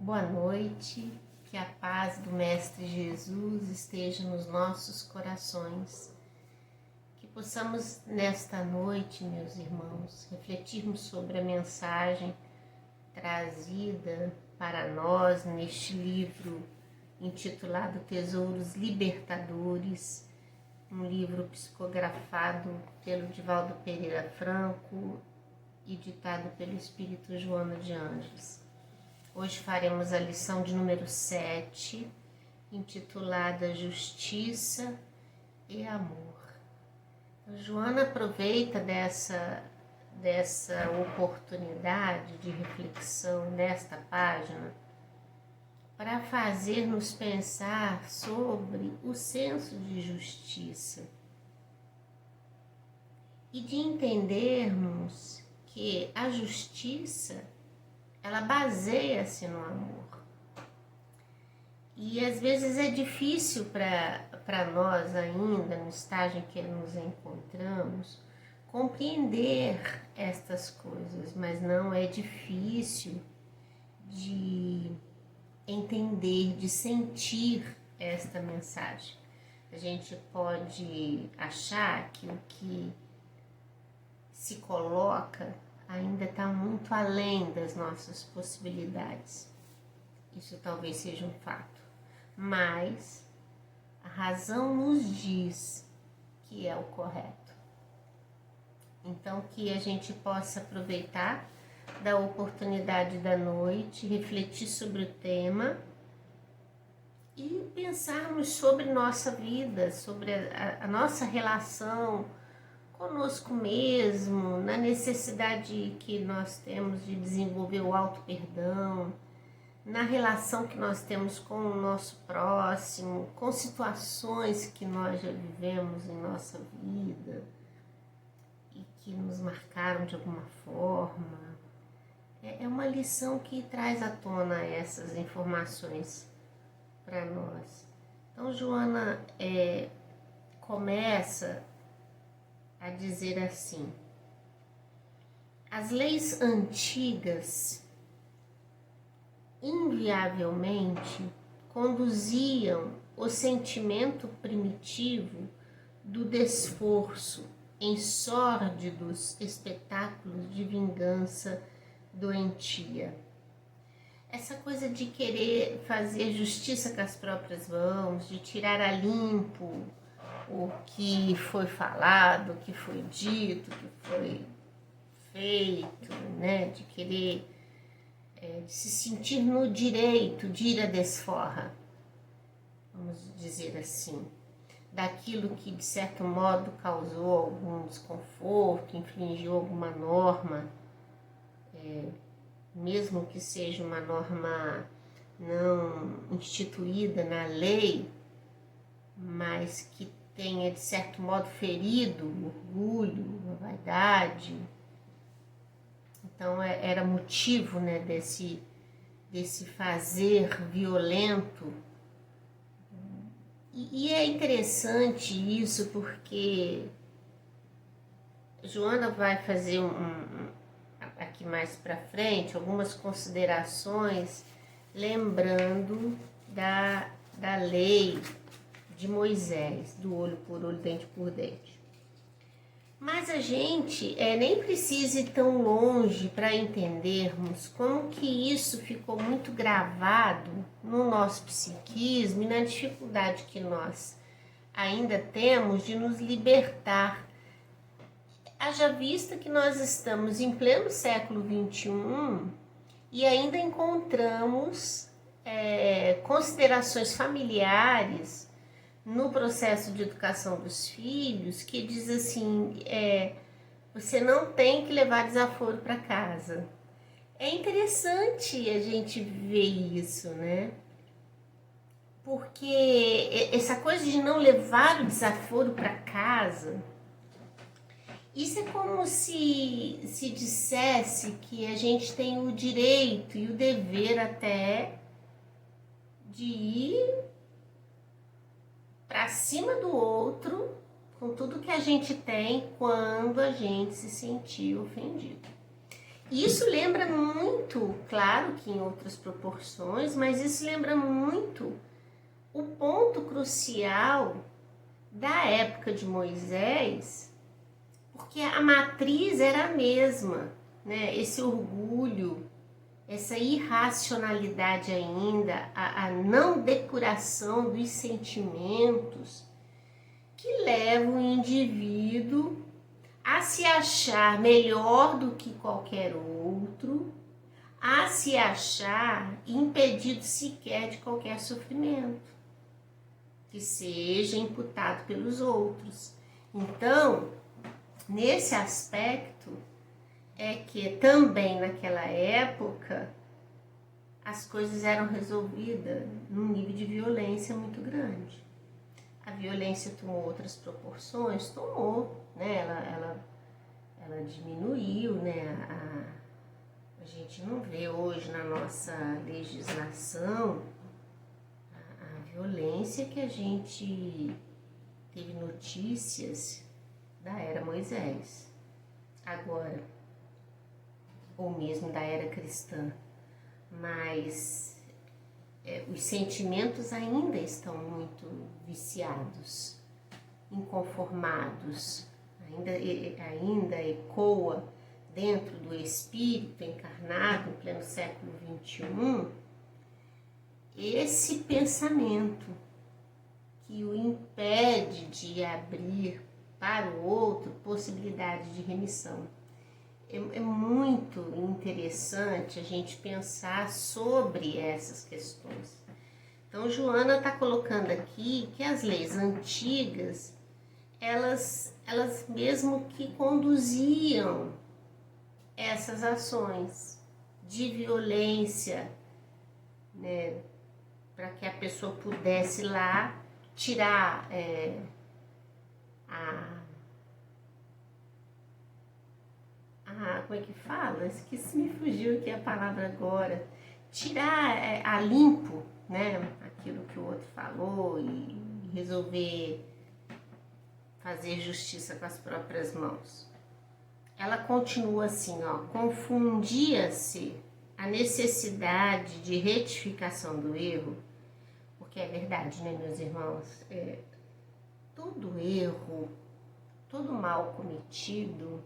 Boa noite, que a paz do Mestre Jesus esteja nos nossos corações. Que possamos nesta noite, meus irmãos, refletirmos sobre a mensagem trazida para nós neste livro intitulado Tesouros Libertadores, um livro psicografado pelo Divaldo Pereira Franco e ditado pelo Espírito Joana de Ângeles. Hoje faremos a lição de número 7, intitulada Justiça e Amor. A Joana aproveita dessa oportunidade de reflexão nesta página para fazer-nos pensar sobre o senso de justiça e de entendermos que a justiça ela baseia-se no amor. E às vezes é difícil para nós ainda, no estágio em que nos encontramos, compreender estas coisas, mas não é difícil de entender, de sentir esta mensagem. A gente pode achar que o que se coloca ainda está muito além das nossas possibilidades. Isso talvez seja um fato. Mas a razão nos diz que é o correto. Então, que a gente possa aproveitar da oportunidade da noite, refletir sobre o tema e pensarmos sobre nossa vida, sobre a nossa relação conosco mesmo, na necessidade que nós temos de desenvolver o auto-perdão, na relação que nós temos com o nosso próximo, com situações que nós já vivemos em nossa vida e que nos marcaram de alguma forma. É uma lição que traz à tona essas informações para nós. Então, Joana começa a dizer assim: as leis antigas inviavelmente conduziam o sentimento primitivo do desforço em sórdidos espetáculos de vingança doentia. Essa coisa de querer fazer justiça com as próprias mãos, de tirar a limpo o que foi falado, o que foi dito, o que foi feito, né? De querer de se sentir no direito de ir à desforra, vamos dizer assim, daquilo que de certo modo causou algum desconforto, infringiu alguma norma, mesmo que seja uma norma não instituída na lei, mas que tenha de certo modo ferido o orgulho, a vaidade. Então era motivo, né, desse fazer violento. E é interessante isso porque Joana vai fazer aqui mais para frente algumas considerações lembrando da lei de Moisés, do olho por olho, dente por dente. Mas a gente nem precisa ir tão longe para entendermos como que isso ficou muito gravado no nosso psiquismo e na dificuldade que nós ainda temos de nos libertar. Haja vista que nós estamos em pleno século XXI e ainda encontramos considerações familiares no processo de educação dos filhos, que diz assim, você não tem que levar desaforo para casa. É interessante a gente ver isso, né? Porque essa coisa de não levar o desaforo para casa, isso é como se dissesse que a gente tem o direito e o dever até de ir para cima do outro com tudo que a gente tem quando a gente se sentir ofendido. Isso lembra muito, claro que em outras proporções, mas isso lembra muito o ponto crucial da época de Moisés, porque a matriz era a mesma, né? Esse orgulho, essa irracionalidade ainda, a não depuração dos sentimentos que leva o indivíduo a se achar melhor do que qualquer outro, a se achar impedido sequer de qualquer sofrimento que seja imputado pelos outros. Então, nesse aspecto, é que também naquela época as coisas eram resolvidas num nível de violência muito grande. A violência tomou outras proporções, tomou, né? Ela diminuiu, né? A gente não vê hoje na nossa legislação a violência que a gente teve notícias da era Moisés. Agora, ou mesmo da era cristã, mas os sentimentos ainda estão muito viciados, inconformados, ainda ecoa dentro do espírito encarnado em pleno século XXI esse pensamento que o impede de abrir para o outro possibilidade de remissão. É muito interessante a gente pensar sobre essas questões. Então, Joana está colocando aqui que as leis antigas, elas mesmo que conduziam essas ações de violência, né, para que a pessoa pudesse lá tirar como é que fala? Esqueci, me fugiu aqui a palavra agora. Tirar a limpo, né, aquilo que o outro falou e resolver fazer justiça com as próprias mãos. Ela continua assim, ó, confundia-se a necessidade de retificação do erro, porque é verdade, né, meus irmãos? Todo erro, todo mal cometido,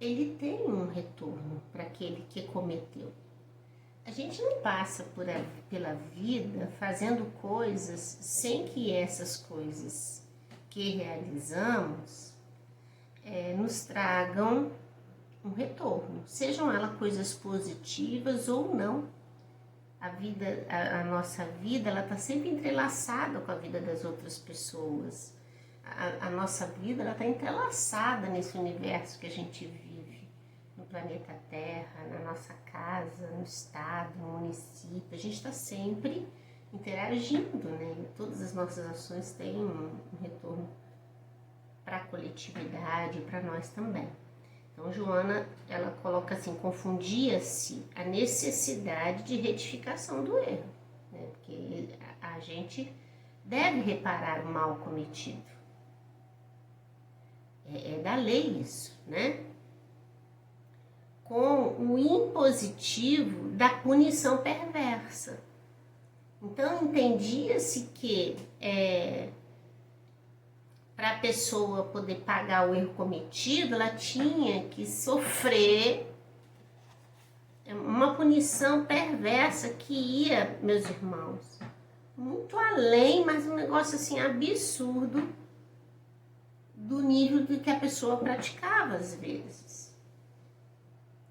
ele tem um retorno para aquele que cometeu. A gente não passa pela vida fazendo coisas sem que essas coisas que realizamos nos tragam um retorno, sejam elas coisas positivas ou não. A nossa vida, ela está sempre entrelaçada com a vida das outras pessoas. A nossa vida, ela está entrelaçada nesse universo que a gente vive, no planeta Terra, na nossa casa, no estado, no município. A gente está sempre interagindo, né? E todas as nossas ações têm um retorno para a coletividade e para nós também. Então, Joana, ela coloca assim, confundia-se a necessidade de retificação do erro, né? Porque a gente deve reparar o mal cometido. É da lei isso, né? Com o impositivo da punição perversa. Então, entendia-se que para a pessoa poder pagar o erro cometido, ela tinha que sofrer uma punição perversa que ia, meus irmãos, muito além, mas um negócio assim absurdo do nível do que a pessoa praticava às vezes.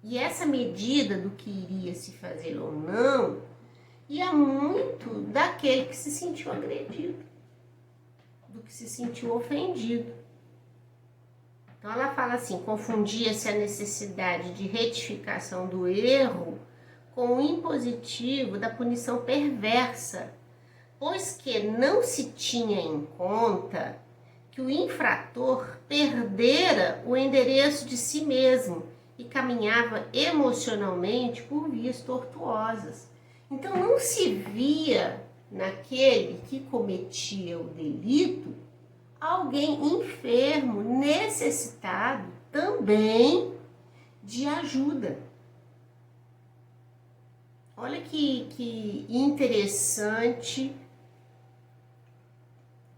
E essa medida do que iria se fazer ou não ia muito daquele que se sentiu agredido, do que se sentiu ofendido. Então ela fala assim, confundia-se a necessidade de retificação do erro com o impositivo da punição perversa, pois que não se tinha em conta que o infrator perdera o endereço de si mesmo e caminhava emocionalmente por vias tortuosas. Então não se via naquele que cometia o delito alguém enfermo, necessitado também de ajuda. Olha que interessante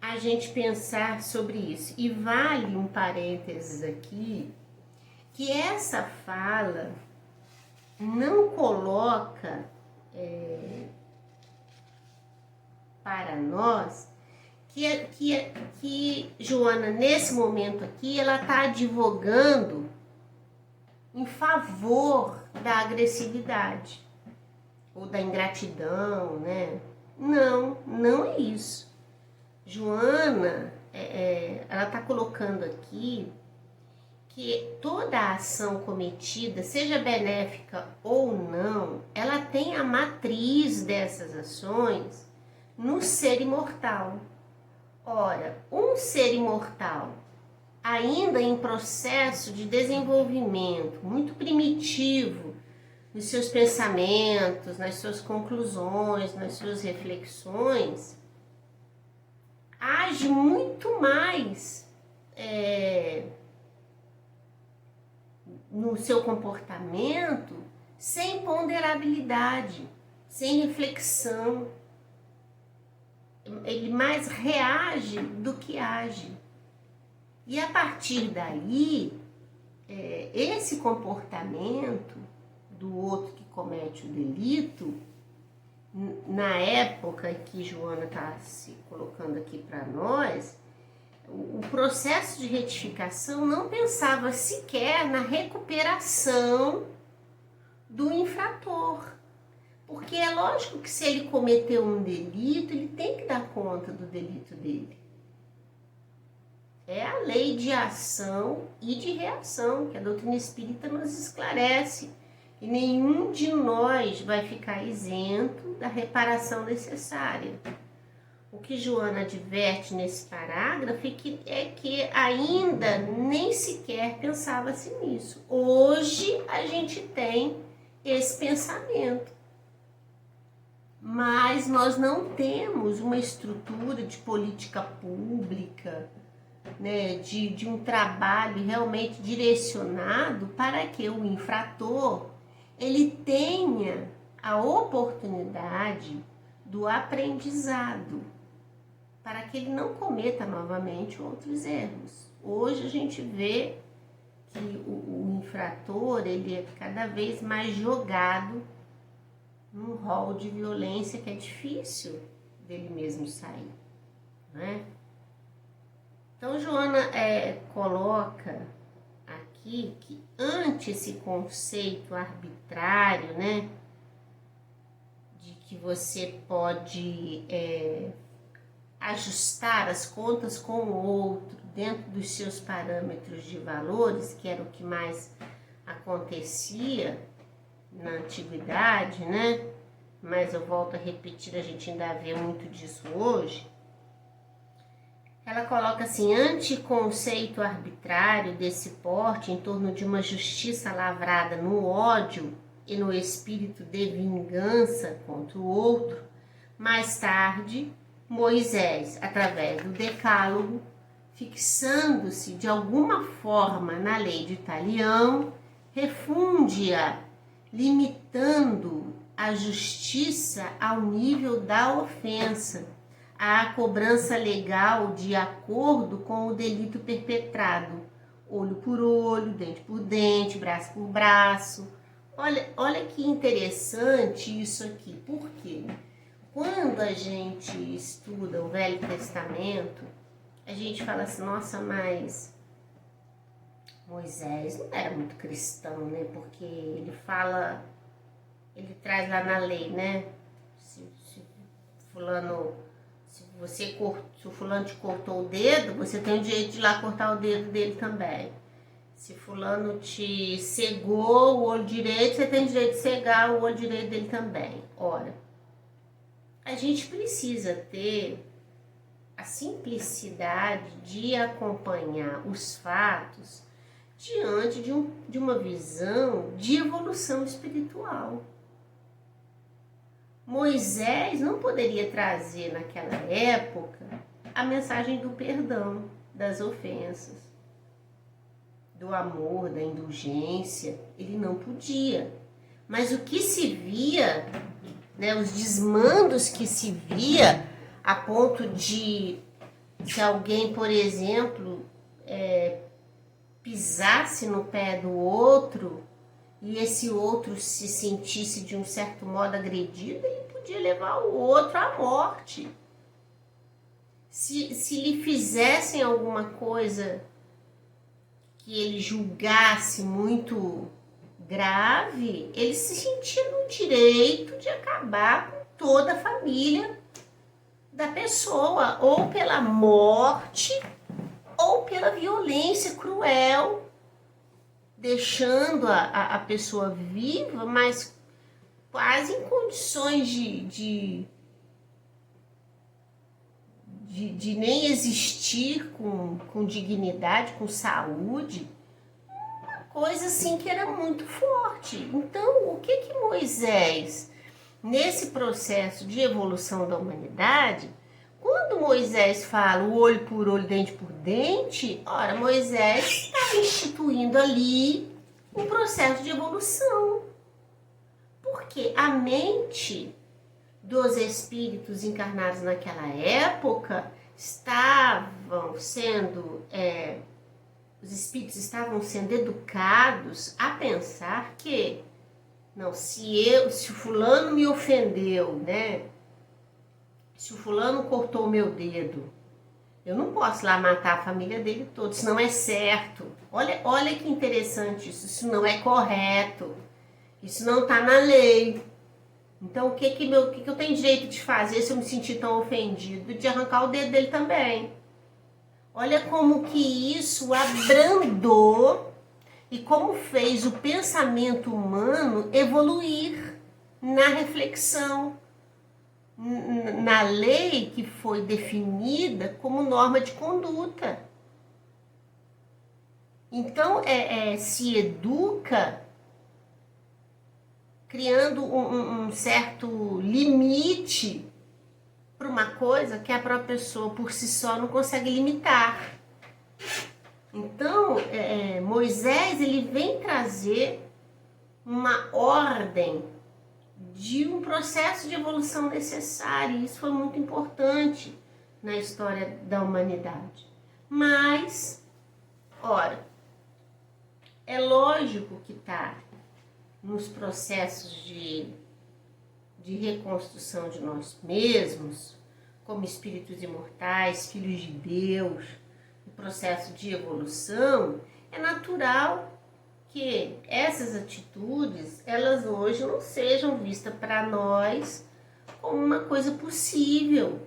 a gente pensar sobre isso. E vale um parênteses aqui, que essa fala não coloca para nós que Joana, nesse momento aqui, ela está advogando em favor da agressividade ou da ingratidão, né? Não é isso. Joana, ela está colocando aqui que toda a ação cometida, seja benéfica ou não, ela tem a matriz dessas ações no ser imortal. Ora, um ser imortal, ainda em processo de desenvolvimento, muito primitivo, nos seus pensamentos, nas suas conclusões, nas suas reflexões, age muito mais no seu comportamento sem ponderabilidade, sem reflexão. Ele mais reage do que age. E a partir daí, esse comportamento do outro que comete o delito, na época que Joana está se colocando aqui para nós, o processo de retificação não pensava sequer na recuperação do infrator. Porque é lógico que se ele cometeu um delito, ele tem que dar conta do delito dele. É a lei de ação e de reação que a doutrina espírita nos esclarece. E nenhum de nós vai ficar isento da reparação necessária. O que Joana adverte nesse parágrafo é que ainda nem sequer pensava-se nisso. Hoje a gente tem esse pensamento. Mas nós não temos uma estrutura de política pública, né, de um trabalho realmente direcionado para que o infrator ele tenha a oportunidade do aprendizado, para que ele não cometa novamente outros erros. Hoje a gente vê que o infrator ele é cada vez mais jogado num rol de violência que é difícil dele mesmo sair, né? Então Joana coloca aqui que ante esse conceito arbitrário, né, de que você pode ajustar as contas com o outro dentro dos seus parâmetros de valores, que era o que mais acontecia na antiguidade, né? Mas eu volto a repetir, a gente ainda vê muito disso hoje. Ela coloca assim: anticonceito arbitrário desse porte em torno de uma justiça lavrada no ódio e no espírito de vingança contra o outro. Mais tarde, Moisés, através do Decálogo, fixando-se de alguma forma na lei de Talião, refunde-a, limitando a justiça ao nível da ofensa, à cobrança legal de acordo com o delito perpetrado, olho por olho, dente por dente, braço por braço. Olha que interessante isso aqui. Por quê? Quando a gente estuda o Velho Testamento, a gente fala assim: nossa, mas Moisés não era muito cristão, né? Porque ele traz lá na lei, né? Se o fulano te cortou o dedo, você tem o direito de ir lá cortar o dedo dele também. Se fulano te cegou o olho direito, você tem o direito de cegar o olho direito dele também. Ora, a gente precisa ter a simplicidade de acompanhar os fatos diante de uma visão de evolução espiritual. Moisés não poderia trazer naquela época a mensagem do perdão das ofensas, do amor, da indulgência, ele não podia. Mas o que se via, né, os desmandos que se via, a ponto de, se alguém, por exemplo, pisasse no pé do outro e esse outro se sentisse de um certo modo agredido, ele podia levar o outro à morte. Se lhe fizessem alguma coisa que ele julgasse muito grave, ele se sentia no direito de acabar com toda a família da pessoa, ou pela morte, ou pela violência cruel, deixando a pessoa viva, mas quase em condições de nem existir com dignidade, com saúde, uma coisa assim que era muito forte. Então, o que Moisés, nesse processo de evolução da humanidade, quando Moisés fala o olho por olho, dente por dente, ora, Moisés está instituindo ali um processo de evolução. Porque a mente dos espíritos encarnados naquela época os espíritos estavam sendo educados a pensar que, não, se o fulano me ofendeu, né? Se o fulano cortou o meu dedo, eu não posso lá matar a família dele toda, isso não é certo. Olha que interessante isso não é correto, isso não está na lei. Então, o que eu tenho direito de fazer se eu me sentir tão ofendido? De arrancar o dedo dele também. Olha como que isso abrandou e como fez o pensamento humano evoluir na reflexão, na lei que foi definida como norma de conduta. Então, se educa criando um certo limite para uma coisa que a própria pessoa por si só não consegue limitar. Então, Moisés ele vem trazer uma ordem de um processo de evolução necessário, e isso foi muito importante na história da humanidade. Mas, ora, é lógico que está nos processos de reconstrução de nós mesmos, como espíritos imortais, filhos de Deus, o processo de evolução, é natural que essas atitudes, elas hoje não sejam vistas para nós como uma coisa possível.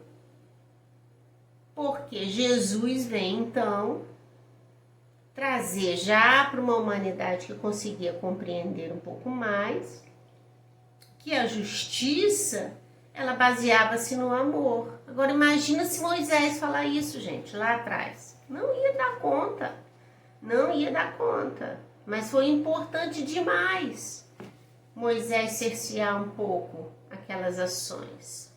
Porque Jesus vem, então, trazer já para uma humanidade que conseguia compreender um pouco mais que a justiça, ela baseava-se no amor. Agora imagina se Moisés falar isso, gente, lá atrás. Não ia dar conta, não ia dar conta. Mas foi importante demais Moisés cercear um pouco aquelas ações.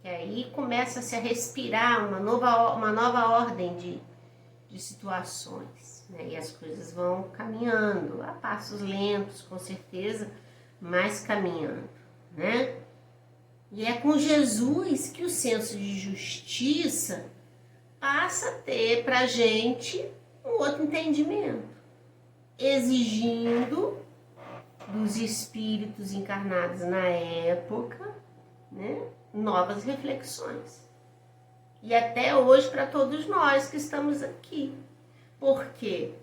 Que aí começa-se a respirar uma nova ordem de situações, né? E as coisas vão caminhando a passos lentos, com certeza, mas caminhando, né? E é com Jesus que o senso de justiça passa a ter pra gente um outro entendimento, exigindo dos espíritos encarnados na época, né, novas reflexões. E até hoje para todos nós que estamos aqui. Porque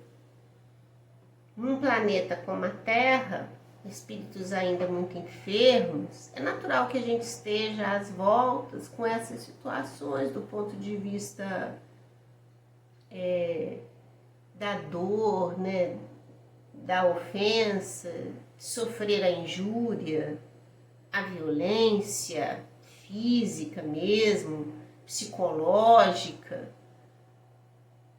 num planeta como a Terra, espíritos ainda muito enfermos, é natural que a gente esteja às voltas com essas situações do ponto de vista da dor, né, da ofensa, de sofrer a injúria, a violência física mesmo, psicológica.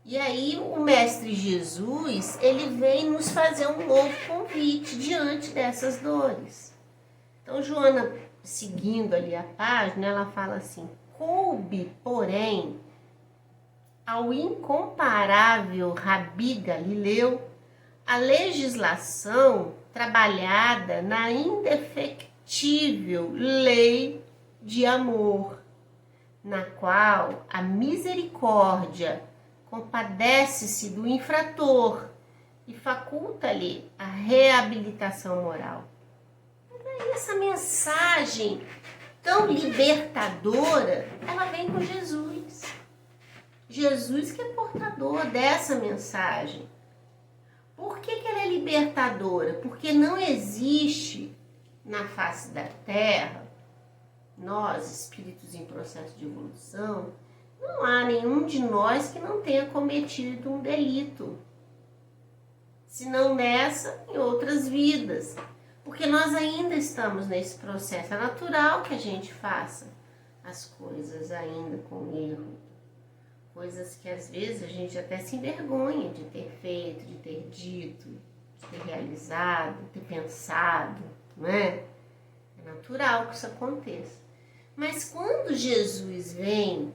E aí o Mestre Jesus, ele vem nos fazer um novo convite diante dessas dores. Então Joana, seguindo ali a página, ela fala assim: coube, porém, ao incomparável Rabi Galileu a legislação trabalhada na indefectível lei de amor, na qual a misericórdia compadece-se do infrator e faculta-lhe a reabilitação moral. Essa mensagem tão libertadora, ela vem com Jesus. Jesus que é portador dessa mensagem. Por que ela é libertadora? Porque não existe na face da Terra, nós, espíritos em processo de evolução, não há nenhum de nós que não tenha cometido um delito. Se não nessa, em outras vidas. Porque nós ainda estamos nesse processo. É natural que a gente faça as coisas ainda com erro. Coisas que às vezes a gente até se envergonha de ter feito, de ter dito, de ter realizado, de ter pensado, não é? É natural que isso aconteça. Mas quando Jesus vem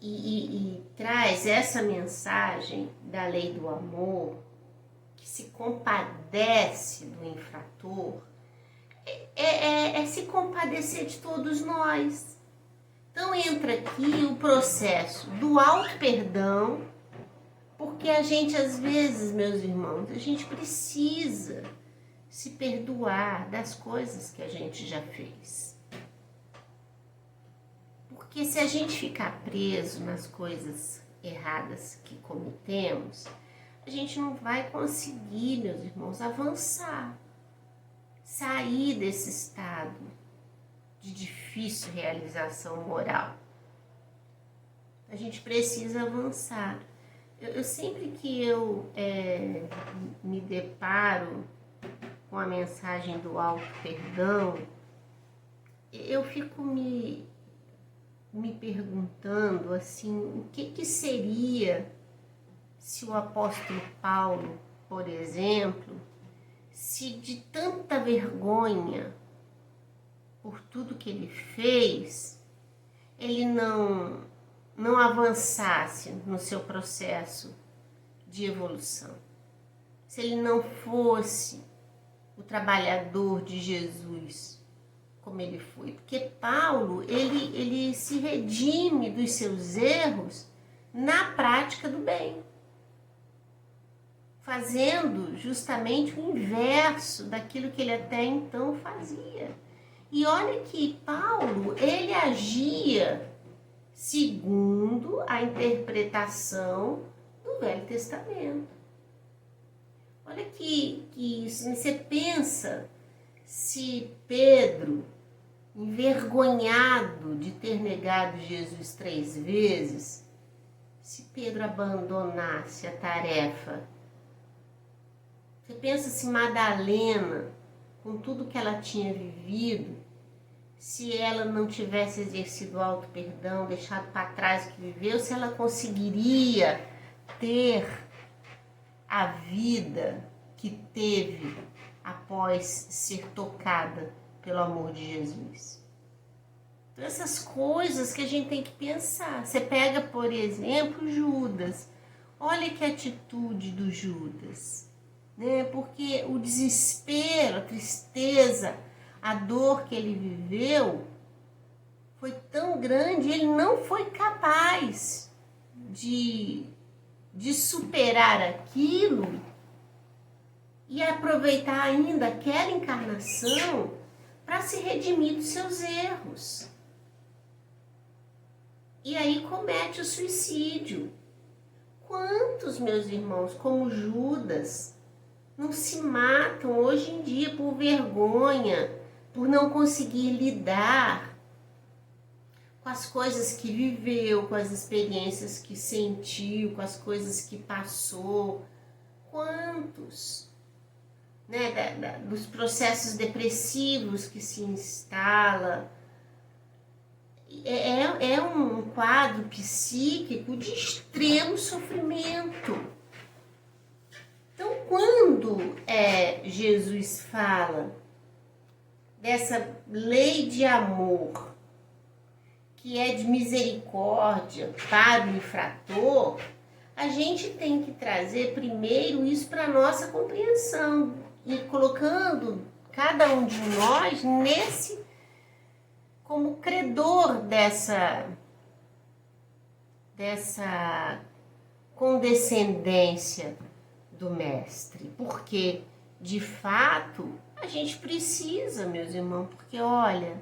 e traz essa mensagem da lei do amor, que se compadece do infrator, é se compadecer de todos nós. Então entra aqui o processo do auto-perdão, porque a gente às vezes, meus irmãos, a gente precisa se perdoar das coisas que a gente já fez. Porque se a gente ficar preso nas coisas erradas que cometemos, a gente não vai conseguir, meus irmãos, avançar, sair desse estado de difícil realização moral. A gente precisa avançar. Eu sempre que eu me deparo com a mensagem do auto-perdão, eu fico me perguntando assim, o que seria se o apóstolo Paulo, por exemplo, se de tanta vergonha por tudo que ele fez, ele não avançasse no seu processo de evolução. Se ele não fosse o trabalhador de Jesus como ele foi. Porque Paulo, ele se redime dos seus erros na prática do bem, fazendo justamente o inverso daquilo que ele até então fazia. E olha que Paulo, ele agia segundo a interpretação do Velho Testamento. Olha que isso, você pensa se Pedro, envergonhado de ter negado Jesus 3 vezes, se Pedro abandonasse a tarefa. Você pensa se Madalena, com tudo que ela tinha vivido, se ela não tivesse exercido o auto-perdão, deixado para trás o que viveu, se ela conseguiria ter a vida que teve após ser tocada pelo amor de Jesus. Então, essas coisas que a gente tem que pensar. Você pega, por exemplo, Judas. Olha que atitude do Judas, né? Porque o desespero, a tristeza, a dor que ele viveu foi tão grande, ele não foi capaz de superar aquilo e aproveitar ainda aquela encarnação para se redimir dos seus erros. E aí comete o suicídio. Quantos, meus irmãos, como Judas, não se matam hoje em dia por vergonha, por não conseguir lidar com as coisas que viveu, com as experiências que sentiu, com as coisas que passou? Quantos? Né, dos processos depressivos que se instala. É um quadro psíquico de extremo sofrimento. Então, quando Jesus fala dessa lei de amor que é de misericórdia para o infrator, a gente tem que trazer primeiro isso para a nossa compreensão e colocando cada um de nós como credor dessa condescendência do mestre, porque de fato a gente precisa, meus irmãos, porque olha,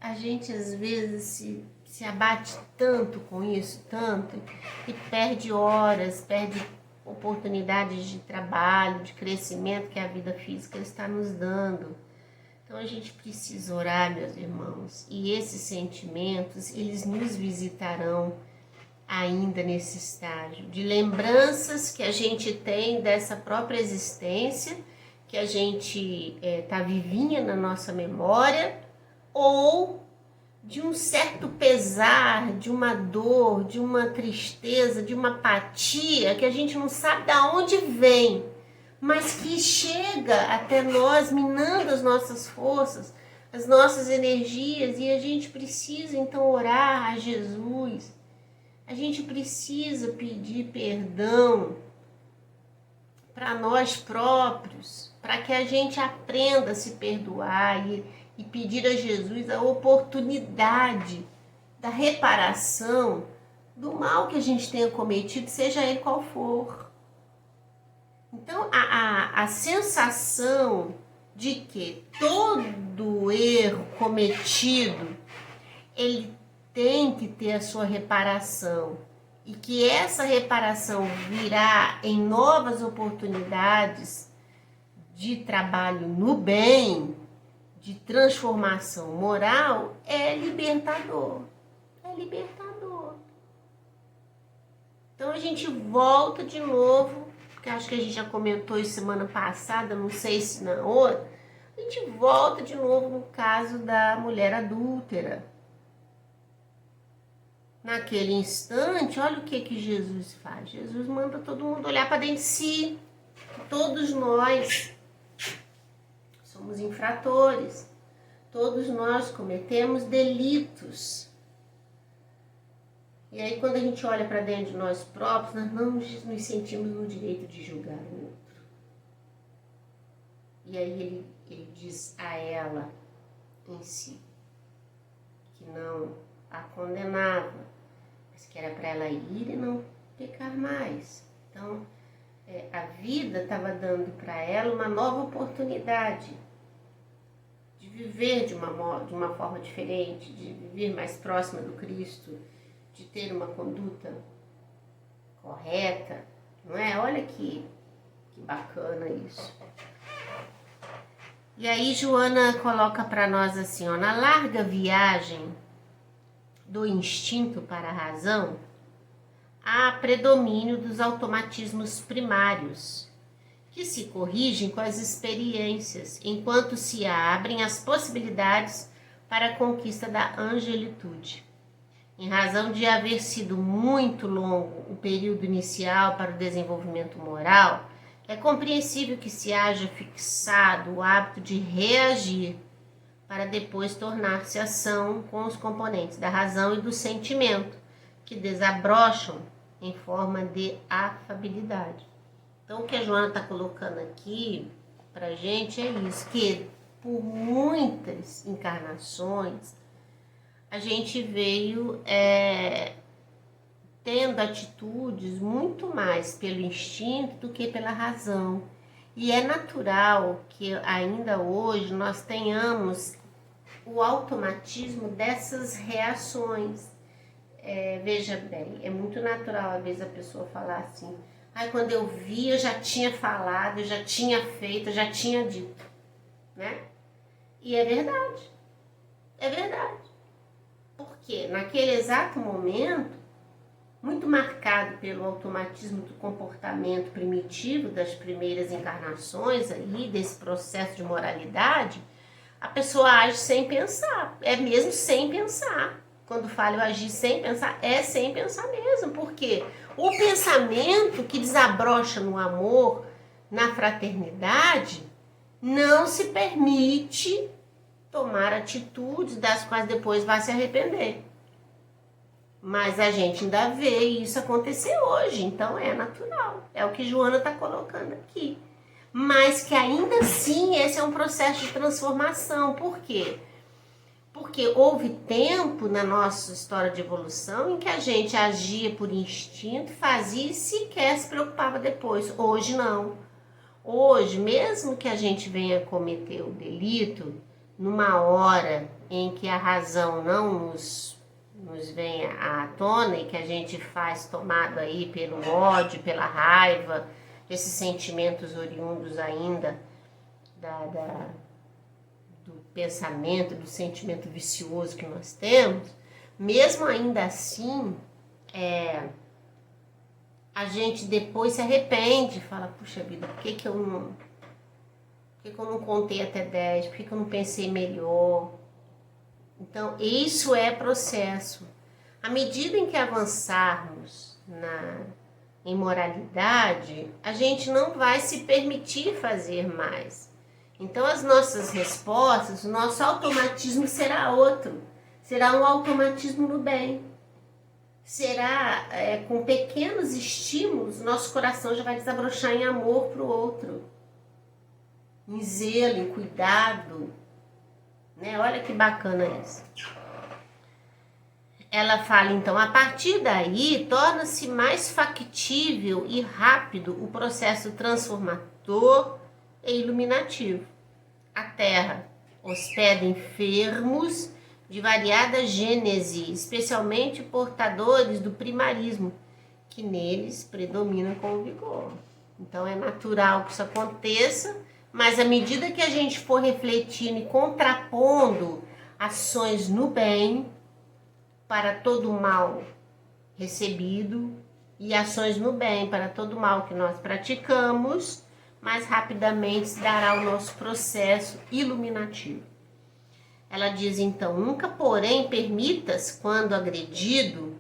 a gente às vezes se abate tanto com isso, tanto, e perde horas, perde oportunidades de trabalho, de crescimento que a vida física está nos dando. Então a gente precisa orar, meus irmãos, e esses sentimentos, eles nos visitarão ainda nesse estágio de lembranças que a gente tem dessa própria existência, que a gente tá vivinha na nossa memória, ou de um certo pesar, de uma dor, de uma tristeza, de uma apatia que a gente não sabe de onde vem, mas que chega até nós, minando as nossas forças, as nossas energias, e a gente precisa então orar a Jesus. A gente precisa pedir perdão para nós próprios, para que a gente aprenda a se perdoar e pedir a Jesus a oportunidade da reparação do mal que a gente tenha cometido, seja ele qual for. Então, a sensação de que todo erro cometido, ele tem que ter a sua reparação, e que essa reparação virá em novas oportunidades de trabalho no bem, de transformação moral, é libertador. É libertador. Então a gente volta de novo, porque acho que a gente já comentou isso semana passada, não sei se na outra, a gente volta de novo no caso da mulher adúltera. Naquele instante, olha o que Jesus faz. Jesus manda todo mundo olhar para dentro de si. Todos nós somos infratores. Todos nós cometemos delitos. E aí, quando a gente olha para dentro de nós próprios, nós não nos sentimos no direito de julgar o outro. E aí ele diz a ela em si que não a condenava, mas que era para ela ir e não pecar mais. Então, a vida estava dando para ela uma nova oportunidade de viver de uma forma diferente, de viver mais próxima do Cristo, de ter uma conduta correta, não é? Olha que bacana isso. E aí Joana coloca para nós assim, ó, na larga viagem do instinto para a razão, há predomínio dos automatismos primários, que se corrigem com as experiências, enquanto se abrem as possibilidades para a conquista da angelitude. Em razão de haver sido muito longo o período inicial para o desenvolvimento moral, é compreensível que se haja fixado o hábito de reagir para depois tornar-se ação com os componentes da razão e do sentimento, que desabrocham em forma de afabilidade. Então, o que a Joana está colocando aqui para a gente é isso, que por muitas encarnações a gente veio tendo atitudes muito mais pelo instinto do que pela razão. E é natural que ainda hoje nós tenhamos o automatismo dessas reações. Veja bem, é muito natural às vezes a pessoa falar assim, quando eu vi eu já tinha falado, eu já tinha feito, eu já tinha dito, né? E é verdade, é verdade. Porque naquele exato momento, muito marcado pelo automatismo do comportamento primitivo das primeiras encarnações aí, desse processo de moralidade, a pessoa age sem pensar, é mesmo sem pensar. Quando falo eu agir sem pensar, é sem pensar mesmo, porque o pensamento que desabrocha no amor, na fraternidade, não se permite tomar atitudes das quais depois vai se arrepender. Mas a gente ainda vê isso acontecer hoje, então é natural. É o que Joana está colocando aqui. Mas que ainda assim esse é um processo de transformação. Por quê? Porque houve tempo na nossa história de evolução em que a gente agia por instinto, fazia e sequer se preocupava depois. Hoje não. Hoje, mesmo que a gente venha cometer o delito, numa hora em que a razão não nos venha à tona e que a gente faz tomado aí pelo ódio, pela raiva, esses sentimentos oriundos ainda do pensamento, do sentimento vicioso que nós temos, mesmo ainda assim, a gente depois se arrepende, fala, puxa vida, por que eu não contei até 10? Por que eu não pensei melhor? Então, isso é processo. À medida em que avançarmos em moralidade, a gente não vai se permitir fazer mais. Então, as nossas respostas, o nosso automatismo será outro. Será um automatismo no bem. Será com pequenos estímulos, nosso coração já vai desabrochar em amor para o outro. Em zelo, em cuidado. Né? Olha que bacana isso. Ela fala, então, a partir daí, torna-se mais factível e rápido o processo transformador e iluminativo. A Terra hospeda enfermos de variada gênese, especialmente portadores do primarismo, que neles predomina com vigor. Então, é natural que isso aconteça, mas à medida que a gente for refletindo e contrapondo ações no bem, para todo mal recebido e ações no bem para todo mal que nós praticamos, mais rapidamente se dará o nosso processo iluminativo. Ela diz então, nunca porém permitas, quando agredido,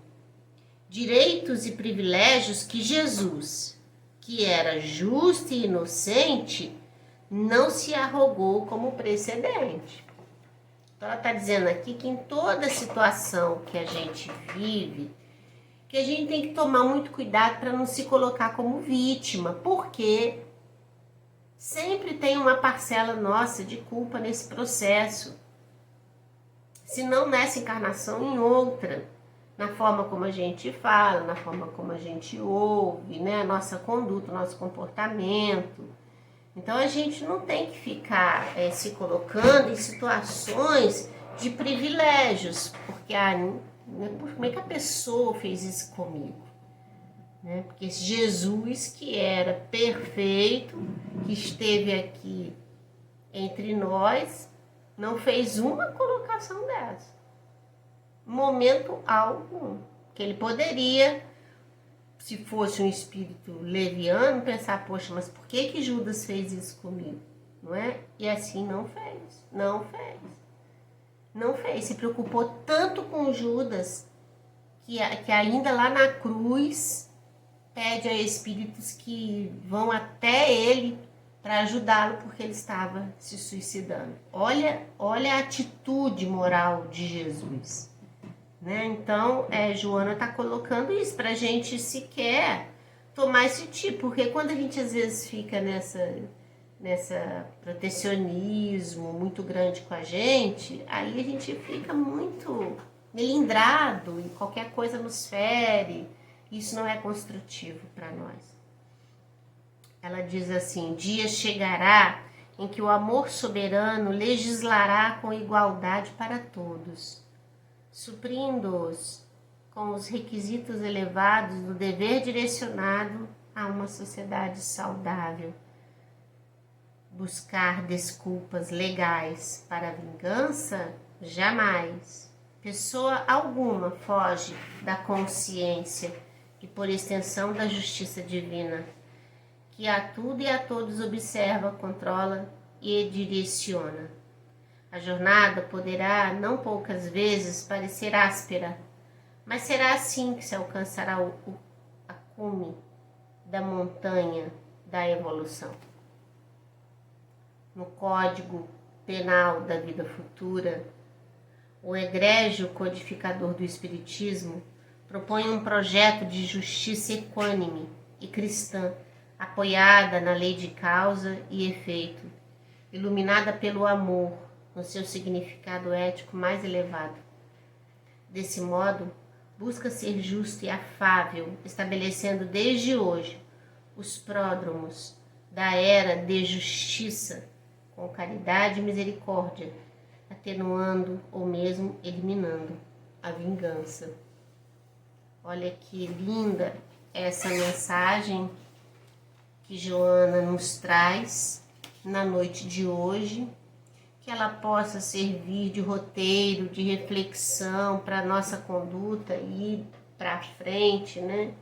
direitos e privilégios que Jesus, que era justo e inocente, não se arrogou como precedente. Então, ela está dizendo aqui que em toda situação que a gente vive, que a gente tem que tomar muito cuidado para não se colocar como vítima, porque sempre tem uma parcela nossa de culpa nesse processo. Se não nessa encarnação, em outra. Na forma como a gente fala, na forma como a gente ouve, né? A nossa conduta, o nosso comportamento. Então, a gente não tem que ficar se colocando em situações de privilégios, porque como é que a pessoa fez isso comigo? Né? Porque Jesus, que era perfeito, que esteve aqui entre nós, não fez uma colocação dessa. Momento algum. Que ele poderia, se fosse um espírito leviano, pensar, poxa, mas por que Judas fez isso comigo? Não é? E assim não fez. Não fez. Se preocupou tanto com Judas, que ainda lá na cruz, pede a espíritos que vão até ele para ajudá-lo, porque ele estava se suicidando. Olha a atitude moral de Jesus. Né? Então, Joana está colocando isso para a gente sequer tomar esse tipo, porque quando a gente às vezes fica nessa protecionismo muito grande com a gente, aí a gente fica muito melindrado e qualquer coisa nos fere. Isso não é construtivo para nós. Ela diz assim, dia chegará em que o amor soberano legislará com igualdade para todos, suprindo-os com os requisitos elevados do dever direcionado a uma sociedade saudável. Buscar desculpas legais para a vingança? Jamais. Pessoa alguma foge da consciência e, por extensão, da justiça divina, que a tudo e a todos observa, controla e direciona. A jornada poderá, não poucas vezes, parecer áspera, mas será assim que se alcançará a cume da montanha da evolução. No Código Penal da Vida Futura, o egrégio codificador do Espiritismo propõe um projeto de justiça equânime e cristã, apoiada na lei de causa e efeito, iluminada pelo amor, no seu significado ético mais elevado. Desse modo, busca ser justo e afável, estabelecendo desde hoje os pródromos da era de justiça, com caridade e misericórdia, atenuando ou mesmo eliminando a vingança. Olha que linda essa mensagem que Joana nos traz na noite de hoje, que ela possa servir de roteiro, de reflexão para a nossa conduta e para frente, né?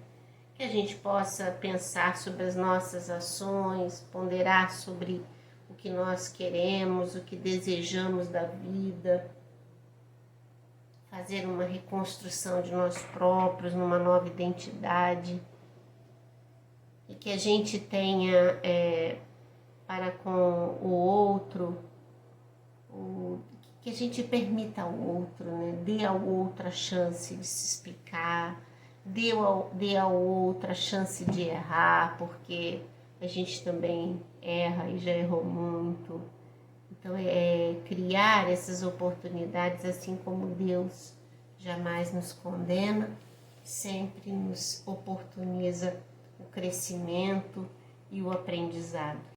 Que a gente possa pensar sobre as nossas ações, ponderar sobre o que nós queremos, o que desejamos da vida, fazer uma reconstrução de nós próprios, numa nova identidade, e que a gente tenha para com o outro, que a gente permita ao outro, né? Dê ao outro a chance de se explicar, dê ao outro a chance de errar, porque a gente também erra e já errou muito. Então, criar essas oportunidades, assim como Deus jamais nos condena, sempre nos oportuniza o crescimento e o aprendizado.